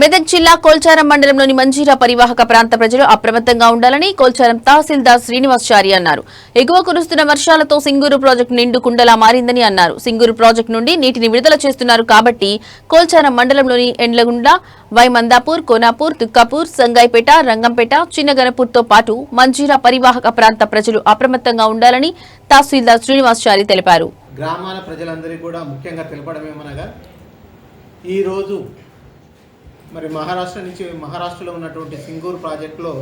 మెదక్ జిల్లా కోల్చారం మండలంలోని మంజీరా పరివాహక ప్రాంత ప్రజలు అప్రమత్తంగా ఉండాలని కోల్చారం తహసీల్దార్ శ్రీనివాసచారి అన్నారు. ఎగువ కురుస్తున్న వర్షాలతో సింగూరు ప్రాజెక్టు నిండు కుండలా మారిందని అన్నారు. సింగూరు ప్రాజెక్టు నుండి నీటిని విడుదల చేస్తున్నారు కాబట్టి కోల్చారం మండలంలోని ఎండ్లగుండ్ల, వైమందాపూర్, కోనాపూర్, తుక్కాపూర్, సంగాయిపేట, రంగంపేట, చిన్నగనపూర్తో పాటు మంజీరా పరివాహక ప్రాంత ప్రజలు అప్రమత్తంగా ఉండాలని తహసీల్దార్ శ్రీనివాసచారి తెలిపారు. గ్రామాల ప్రజలందరికీ కూడా ముఖ్యంగా తెలపడమేమనగా ఈరోజు మరి మహారాష్ట్రలో ఉన్నటువంటి సింగూరు ప్రాజెక్టులో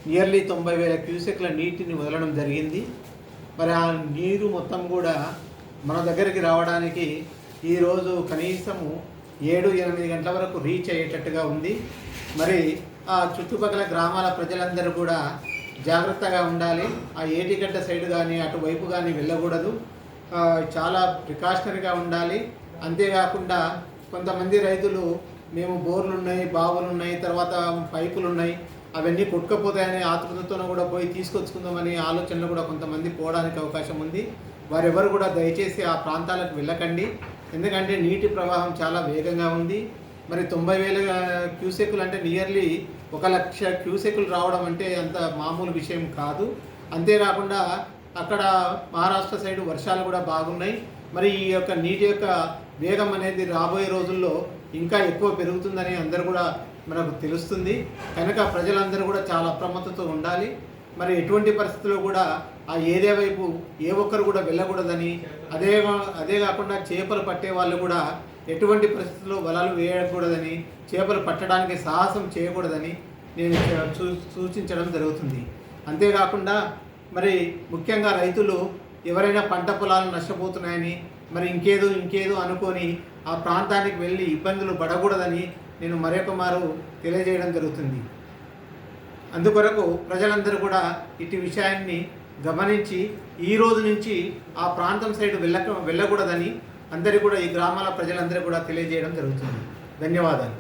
నియర్లీ 90,000 క్యూసెక్ల నీటిని వదలడం జరిగింది. మరి ఆ నీరు మొత్తం కూడా మన దగ్గరికి రావడానికి ఈరోజు కనీసము 7-8 గంటల వరకు రీచ్ అయ్యేటట్టుగా ఉంది. మరి ఆ చుట్టుపక్కల గ్రామాల ప్రజలందరూ కూడా జాగ్రత్తగా ఉండాలి. ఆ ఏటిగడ్డ సైడ్ కానీ అటువైపు కానీ వెళ్ళకూడదు. చాలా ప్రికాషనరీగా ఉండాలి. అంతేకాకుండా కొంతమంది రైతులు మేము బోర్లు ఉన్నాయి, బావులు ఉన్నాయి, తర్వాత పైపులు ఉన్నాయి, అవన్నీ కొట్టుకపోతాయనే ఆతృతతో కూడా పోయి తీసుకొచ్చుకుందామని ఆలోచనలు కూడా కొంతమంది పోవడానికి అవకాశం ఉంది. వారెవరు కూడా దయచేసి ఆ ప్రాంతాలకు వెళ్ళకండి. ఎందుకంటే నీటి ప్రవాహం చాలా వేగంగా ఉంది. మరి 90,000 క్యూసెక్కులు అంటే నియర్లీ 1,00,000 క్యూసెక్కులు రావడం అంటే అంత మామూలు విషయం కాదు. అంతేకాకుండా అక్కడ మహారాష్ట్ర సైడ్ వర్షాలు కూడా బాగున్నాయి. మరి ఈ యొక్క నీటి యొక్క వేగం అనేది రాబోయే రోజుల్లో ఇంకా ఎక్కువ పెరుగుతుందని అందరూ కూడా మనకు తెలుస్తుంది. కనుక ప్రజలందరూ కూడా చాలా అప్రమత్తతో ఉండాలి. మరి ఎటువంటి పరిస్థితుల్లో కూడా ఆ ఏరియా వైపు ఏ ఒక్కరు కూడా వెళ్ళకూడదని, అదే కాకుండా చేపలు పట్టే వాళ్ళు కూడా ఎటువంటి పరిస్థితుల్లో వలలు వేయకూడదని, చేపలు పట్టడానికి సాహసం చేయకూడదని నేను సూచించడం జరుగుతుంది. అంతేకాకుండా మరి ముఖ్యంగా రైతులు ఎవరైనా పంట పొలాలు నష్టపోతున్నాయని మరి ఇంకేదో అనుకొని ఆ ప్రాంతానికి వెళ్ళి ఇబ్బందులు పడకూడదని నేను మరొక మారు తెలియజేయడం జరుగుతుంది. అందుకొరకు ప్రజలందరూ కూడా ఇటు విషయాన్ని గమనించి ఈ రోజు నుంచి ఆ ప్రాంతం సైడ్ వెళ్ళకూడదని అందరికీ కూడా ఈ గ్రామాల ప్రజలందరూ కూడా తెలియజేయడం జరుగుతుంది. ధన్యవాదాలు.